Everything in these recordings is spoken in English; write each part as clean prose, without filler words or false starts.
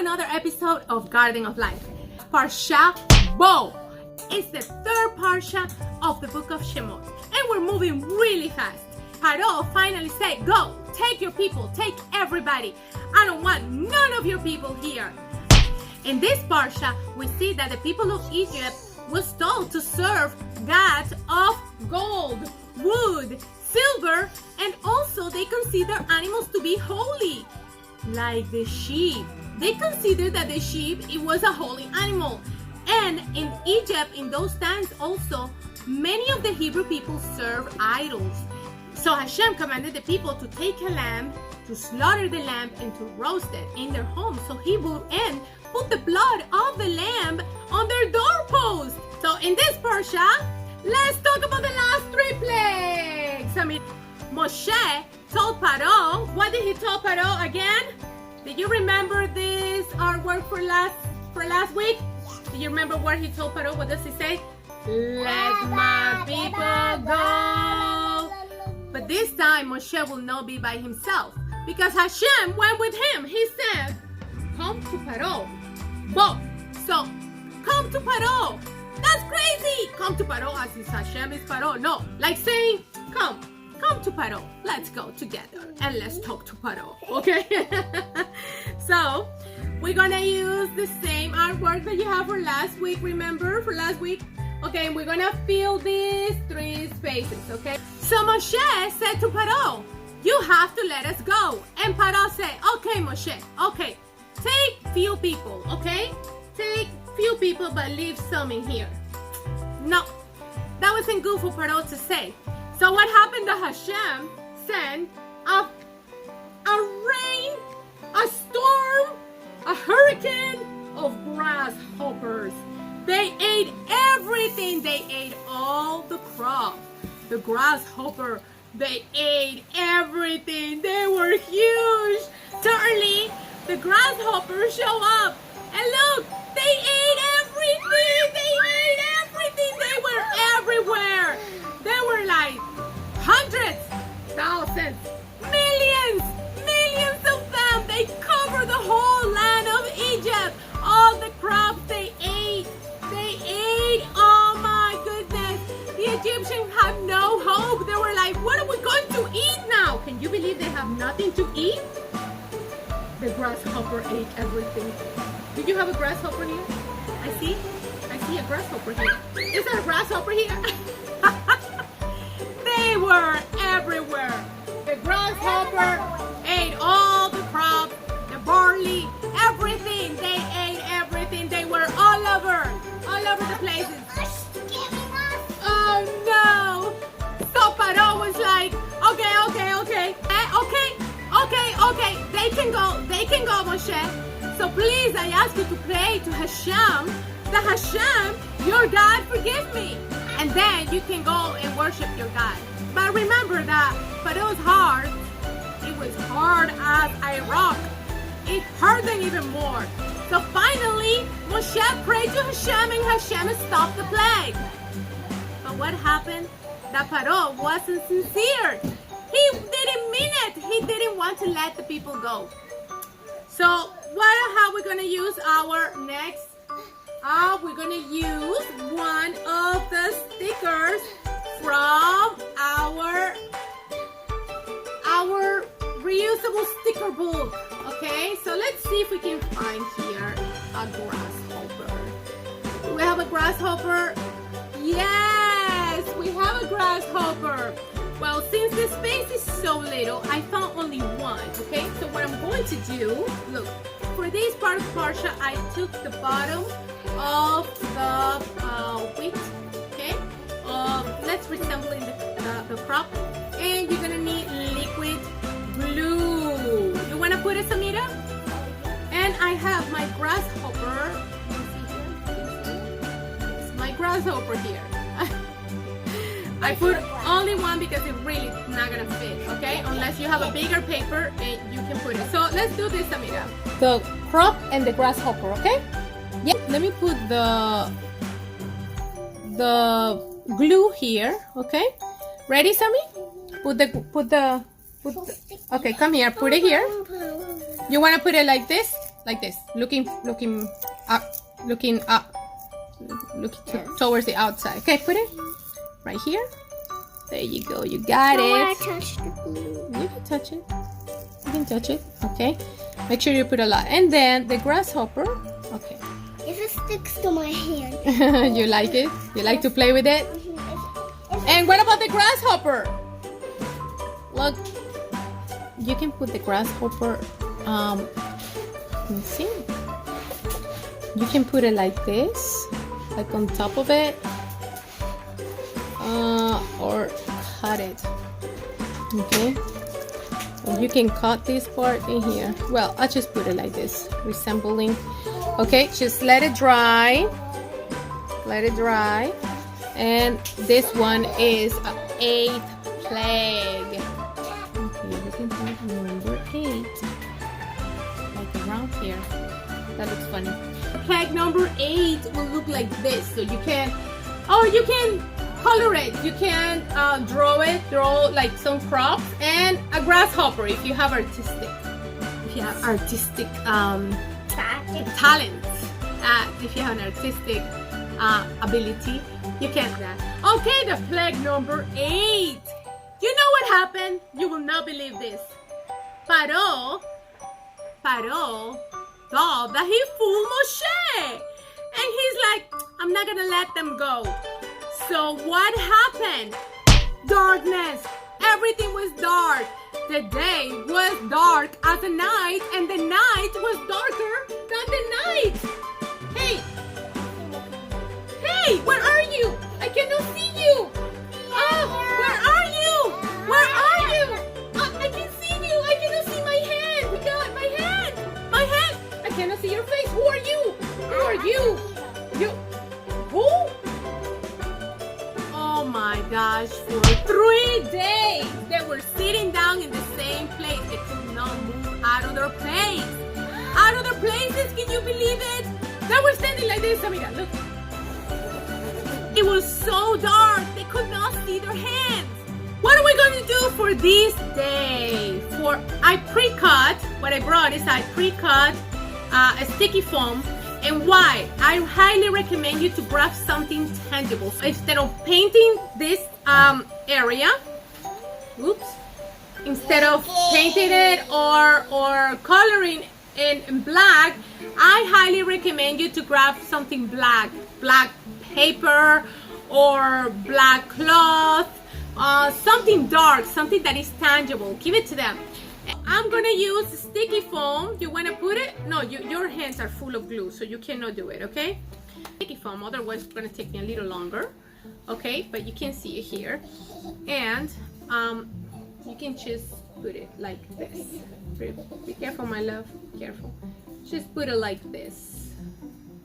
another episode of Garden of Life. Parshat Bo. It's the third Parsha of the book of Shemot. And we're moving really fast. Paro finally said, go, take your people, take everybody. I don't want none of your people here. In this Parsha, we see that the people of Egypt was told to serve gods of gold, wood, silver, and also they consider animals to be holy, like the sheep. They considered that the sheep, it was a holy animal. And in Egypt, in those times also, many of the Hebrew people served idols. So Hashem commanded the people to take a lamb, to slaughter the lamb, and to roast it in their home. So he would put the blood of the lamb on their doorpost. So in this Parsha, let's talk about the last 3 plagues. Moshe told Paro, what did he tell Paro again? Did you remember this artwork for last week? Do you remember what he told Paro? What does he say? Let my people go. But this time Moshe will not be by himself because Hashem went with him. He said, come to Paro. Bo. So, come to Paro. That's crazy. Come to Paro as if Hashem is Paro. No, like saying, come to Paro. Let's go together and let's talk to Paro. Okay? So, we're gonna use the same artwork that you have for last week. Remember for last week? Okay, and we're gonna fill these 3 spaces, okay? So Moshe said to Paro, you have to let us go. And Paro said, okay, Moshe, okay, take few people, okay? Take few people, but leave some in here. No, that wasn't good for Paro to say. So what happened to Hashem? Sent a rain, a storm, a hurricane of grasshoppers. They ate everything. They ate all the crop. The grasshopper, they ate everything. They were huge. Suddenly, the grasshoppers show up. And look, they ate everything. They ate everything. They were everywhere. They were like hundreds, thousands, millions of them. They covered the whole land of Egypt. All the crops they ate. They ate. Oh my goodness. The Egyptians had no hope. They were like, what are we going to eat now? Can you believe they have nothing to eat? The grasshopper ate everything. Did you have a grasshopper here? I see a grasshopper here. Is there a grasshopper here? They were everywhere. The grasshopper ate all the crops, the barley, everything. They ate everything. They were all over the places. Oh no! So Paro was like, okay. They can go, Moshe. So please, I ask you to pray to Hashem, that Hashem, your God, forgive me. And then you can go and worship your God. But remember that Paro's heart, it was hard as a rock. It hurt them even more. So finally, Moshe prayed to Hashem and Hashem stopped the plague. But what happened? That Paro wasn't sincere. He didn't mean it. He didn't want to let the people go. So how we're going to use our next? We're going to use one of the stickers from our reusable sticker book. Okay, so let's see if we can find here a grasshopper. We have a grasshopper. Yes, we have a grasshopper. Well, since the space is so little, I found only one. Okay, so what I'm going to do, look, for this part of Parsha, I took the bottom of the wheat. Okay, let's resemble in the crop, and you're gonna need liquid glue. You wanna put it, Samira? And I have my grasshopper. It's my grasshopper here. I put only one because it's really not gonna fit, okay? Unless you have a bigger paper and you can put it. So let's do this, Samira. The crop and the grasshopper, okay? Yeah. Let me put the glue here, okay? Ready, Sammy? Okay, come here. Put it here. You want to put it like this? like this, looking up, looking towards the outside. Okay, put it right here. There you go. You got it. I touch the glue. You can touch it. You can touch it. Okay. Make sure you put a lot. And then the grasshopper. Okay. If it sticks to my hand. You like it? You like to play with it? And what about the grasshopper? Look, you can put the grasshopper. Let me see. You can put it like this, like on top of it, or cut it. Okay. And you can cut this part in here. Well, I'll just put it like this, resembling. Okay, just let it dry. Let it dry. And this one is an 8th plague. Okay, you can put number 8. Like around here. That looks funny. Plague number 8 will look like this. So you can, or you can color it. You can draw it, draw like some crops and a grasshopper if you have artistic. If you have artistic talent. If you have an artistic ability, you can do that. Okay, the plague number 8. You know what happened? You will not believe this. Paro thought that he fooled Moshe. And he's like, I'm not gonna let them go. So what happened? Darkness. Everything was dark. The day was dark as the night, and the night was darker than the night. Hey, where are you? I cannot see you. Oh, where are you? Where are you? Oh, I can see you. I cannot see my hand. God, my hand. My hand. I cannot see your face. Who are you? Who are you? You. Who? Oh my gosh, for 3 days they were sitting down in the same place. They could not move out of their place. Out of their places, can you believe it? They were standing like this, Amira, look. It was so dark, they could not see their hands. What are we going to do for this day? I pre-cut, what I brought is I pre-cut a sticky foam. And why? I highly recommend you to grab something tangible. So instead of painting this area, instead of painting it or coloring in black, I highly recommend you to grab something black paper or black cloth, something dark, something that is tangible. Give it to them. I'm gonna use sticky foam. You wanna put it? No, your hands are full of glue, so you cannot do it, okay? Sticky foam, otherwise it's gonna take me a little longer, okay? But you can see it here. And you can just put it like this. Be careful, my love, careful. Just put it like this.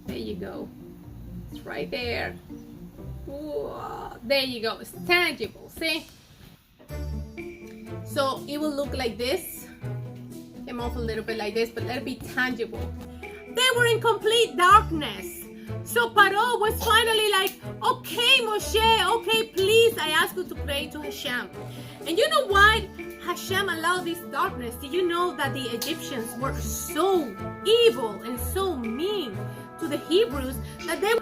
There you go. It's right there. Whoa. There you go, it's tangible, see? So it will look like this. Came off a little bit like this, but let it be tangible. They were in complete darkness. So Paro was finally like, okay, Moshe, okay, please, I ask you to pray to Hashem. And you know why Hashem allowed this darkness? Did you know that the Egyptians were so evil and so mean to the Hebrews that they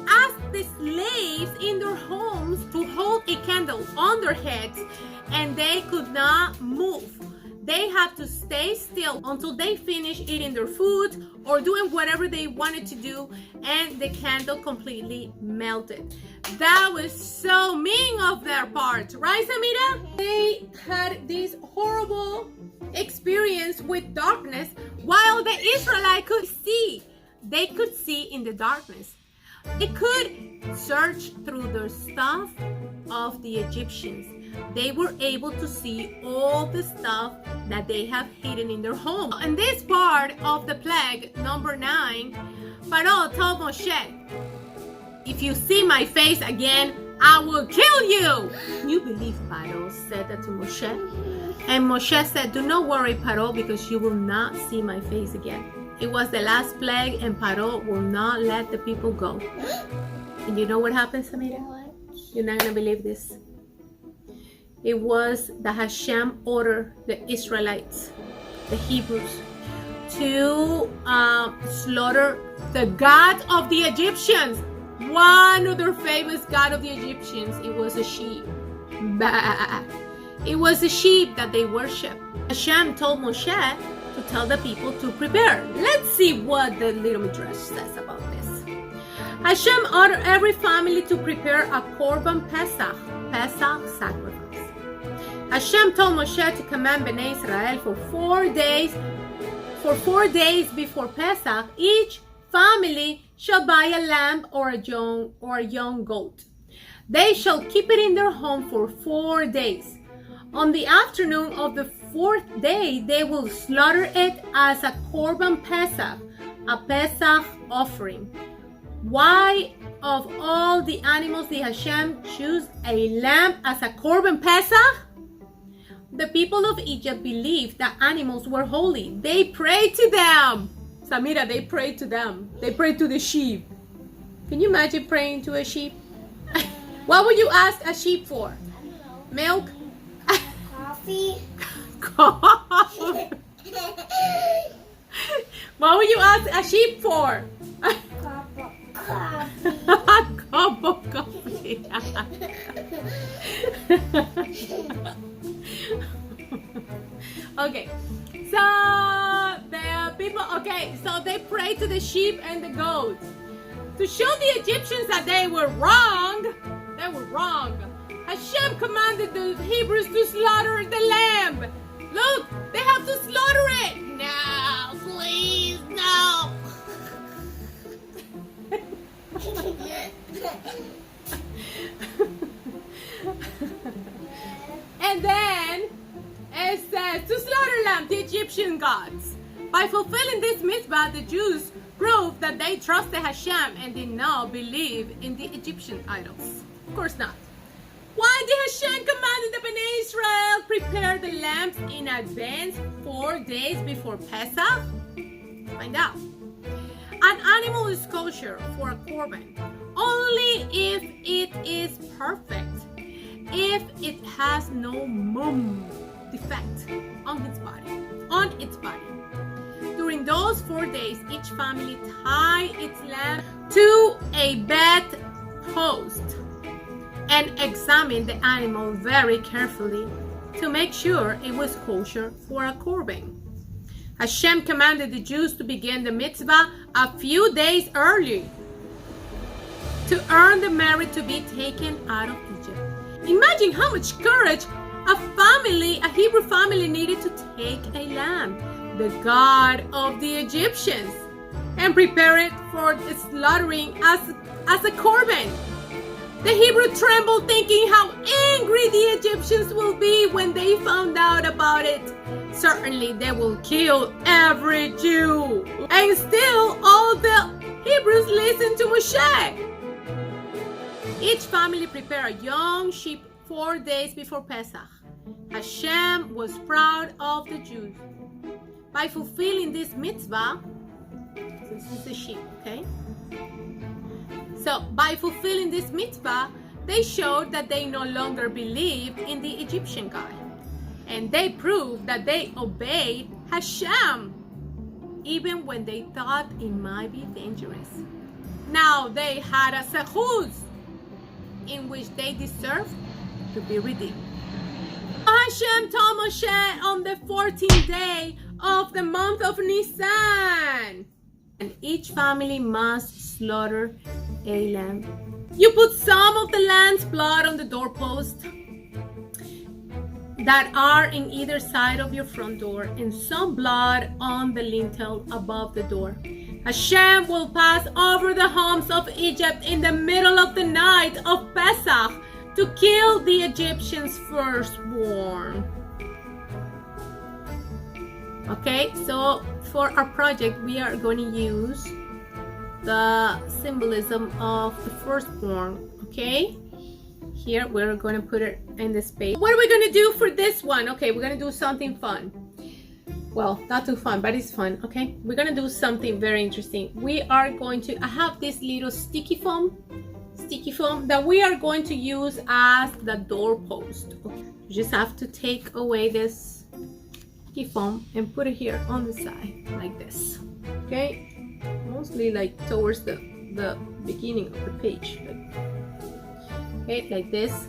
asked the slaves in their homes to hold a candle on their heads, and they could not move. They had to stay still until they finished eating their food or doing whatever they wanted to do, and the candle completely melted. That was so mean of their part, right, Samira? They had this horrible experience with darkness while the Israelites could see. They could see in the darkness. It could search through the stuff of the Egyptians. They were able to see all the stuff that they have hidden in their home. In this part of the plague, number 9, Pharaoh told Moshe, if you see my face again, I will kill you. Can you believe Pharaoh said that to Moshe? And Moshe said, do not worry, Pharaoh, because you will not see my face again. It was the last plague, and Pharaoh will not let the people go. And you know what happened, Samira? You're not going to believe this. It was that Hashem ordered the Israelites, the Hebrews, to slaughter the god of the Egyptians. One of their famous god of the Egyptians, it was a sheep. Bah. It was a sheep that they worship. Hashem told Moshe to tell the people to prepare. Let's see what the little midrash says about this. Hashem ordered every family to prepare a korban Pesach sacrifice. Hashem told Moshe to command Bnei Israel for 4 days. For 4 days before Pesach, each family shall buy a lamb or a young goat. They shall keep it in their home for 4 days. On the afternoon of the 4th day, they will slaughter it as a korban Pesach, a Pesach offering. Why of all the animals did Hashem choose a lamb as a korban Pesach? The people of Egypt believed that animals were holy. They prayed to them. Samira, they prayed to them. They prayed to the sheep. Can you imagine praying to a sheep? What would you ask a sheep for? Milk? Coffee. Coffee. What would you ask a sheep for? Cup of coffee. Okay, so the people, so they prayed to the sheep and the goats to show the Egyptians that they were wrong. They were wrong. Hashem commanded the Hebrews to slaughter the lamb. Look, they have to slaughter it. No, please, no. And then it says to slaughter lamb, the Egyptian gods. By fulfilling this mitzvah, the Jews proved that they trusted Hashem and did not believe in the Egyptian idols. Of course not. Why did Hashem command the Bnei Israel prepare the lambs in advance 4 days before Pesach? Find out. An animal is kosher for a korban only if it is perfect, if it has no defect on its body. During those 4 days, each family tie its lamb to a bedpost and examine the animal very carefully to make sure it was kosher for a korban. Hashem commanded the Jews to begin the mitzvah a few days early to earn the merit to be taken out of Egypt. Imagine how much courage a Hebrew family needed to take a lamb, the god of the Egyptians, and prepare it for slaughtering as a korban. The Hebrew trembled, thinking how angry the Egyptians will be when they found out about it. Certainly they will kill every Jew. And still all the Hebrews listened to Moshe. Each family prepared a young sheep 4 days before Pesach. Hashem was proud of the Jews. By fulfilling this mitzvah, this is the sheep, okay? So by fulfilling this mitzvah, they showed that they no longer believed in the Egyptian god. And they proved that they obeyed Hashem, even when they thought it might be dangerous. Now they had a sechuz in which they deserved to be redeemed. Hashem told Moshe on the 14th day of the month of Nisan, and each family must slaughter a lamb. You put some of the lamb's blood on the doorpost that are in either side of your front door, and some blood on the lintel above the door. Hashem will pass over the homes of Egypt in the middle of the night of Pesach to kill the Egyptians' firstborn. Okay, so for our project, we are going to use the symbolism of the firstborn, okay? Here, we're going to put it in the space. What are we going to do for this one? Okay, we're going to do something fun. Well, not too fun, but it's fun, okay? We're going to do something very interesting. We are going to, I have this little sticky foam that we are going to use as the doorpost. Okay. You just have to take away this sticky foam and put it here on the side like this. Okay, mostly like towards the beginning of the page. Okay, like this.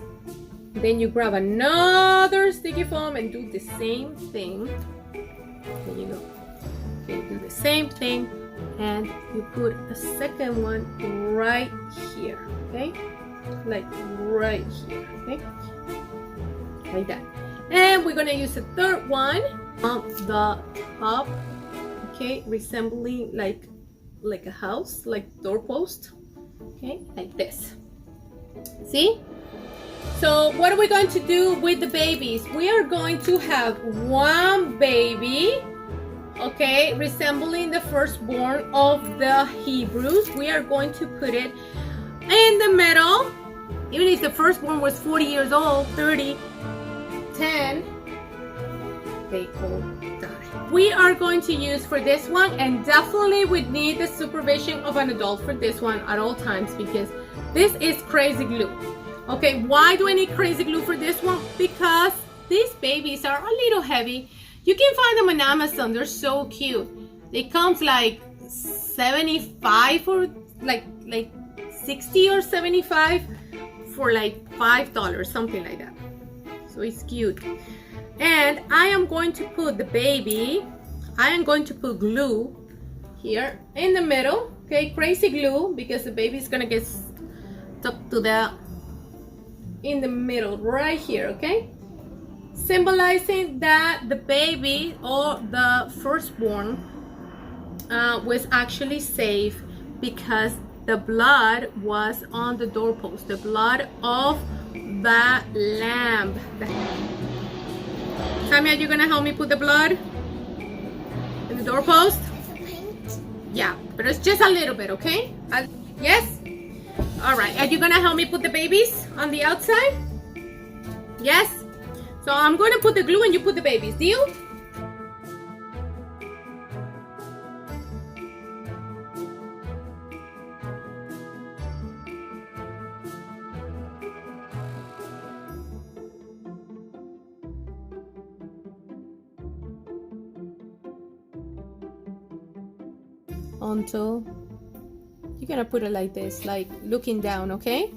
Then you grab another sticky foam and do the same thing. There you go. Okay, do the same thing, and you put a second one right here. Okay, like right here. Okay, like that. And we're gonna use a third one on the top. Okay, resembling like a house, like doorpost. Okay, like this. See? So what are we going to do with the babies? We are going to have one baby, okay, resembling the firstborn of the Hebrews. We are going to put it in the middle. Even if the firstborn was 40 years old, 30, 10, they all die. We are going to use for this one, and definitely we need the supervision of an adult for this one at all times, because this is crazy glue. Okay, why do I need crazy glue for this one? Because these babies are a little heavy. You can find them on Amazon. They're so cute. They comes like 75 or like 60 or 75 for like $5, something like that. So it's cute. And I am going to put the baby, I am going to put glue here in the middle. Okay, crazy glue, because the baby is gonna get stuck to the in the middle right here. Okay, symbolizing that the baby or the firstborn was actually safe, because the blood was on the doorpost, the blood of the lamb. Sammy, are you gonna help me put the blood in the doorpost? Yeah, but it's just a little bit, okay? Yes? All right, are you gonna help me put the babies on the outside? Yes? So I'm gonna put the glue and you put the babies, deal? Until you're gonna put it like this, like looking down, okay?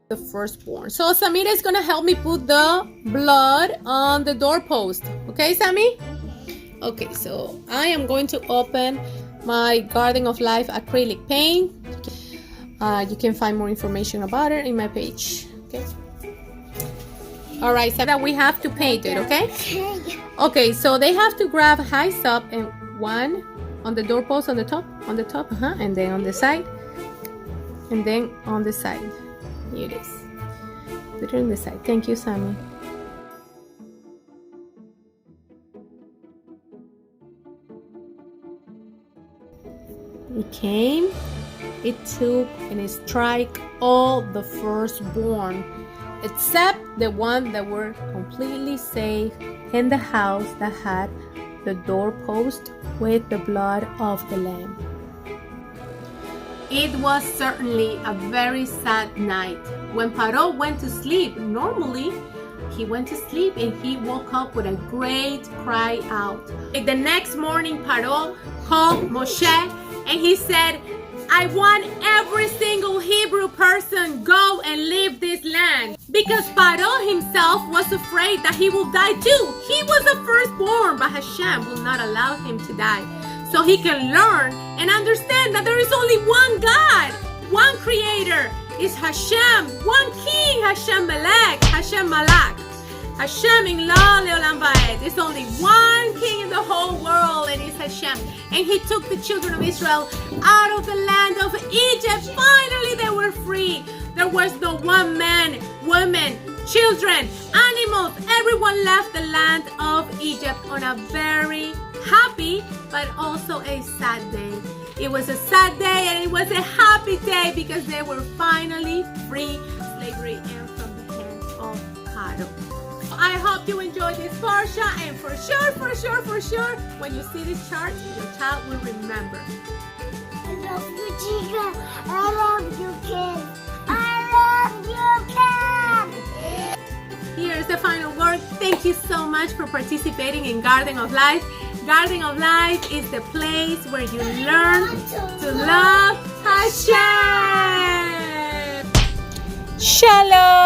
The firstborn. So Samira is gonna help me put the blood on the doorpost. Okay, Sammy? Okay, so I am going to open my Garden of Life acrylic paint. You can find more information about it in my page. Okay. All right, so that we have to paint it, okay? Okay, so they have to grab highs up and one on the doorpost on the top, and then on the side, and then on the side. Here it is. Put it on the side. Thank you, Sammy. It came, it took, and it strike all the firstborn, except the one that were completely safe in the house that had the doorpost with the blood of the lamb. It was certainly a very sad night. When Paro went to sleep, normally he went to sleep and he woke up with a great cry out. The next morning, Paro called Moshe and he said, I want every single Hebrew person go and leave this land. Because Paro himself was afraid that he will die too. He was the firstborn, but Hashem will not allow him to die. So he can learn and understand that there is only one God, one creator is Hashem, one king, Hashem Melech, Hashem Malak. Hashem in La Leolam Vaed. There's only one king in the whole world, and it's Hashem. And he took the children of Israel out of the land of Egypt. Finally, they were free. There was no one man, woman, children, animals. Everyone left the land of Egypt on a very happy, but also a sad day. It was a sad day and it was a happy day because they were finally free slavery and from the hands of Pharaoh. I hope you enjoyed this Parsha, and for sure, when you see this chart, your child will remember. I love you, chicken. I love you, kid. I love you, cat. Here's the final word. Thank you so much for participating in Garden of Life. Garden of Life is the place where you learn to love Hashem. Shalom.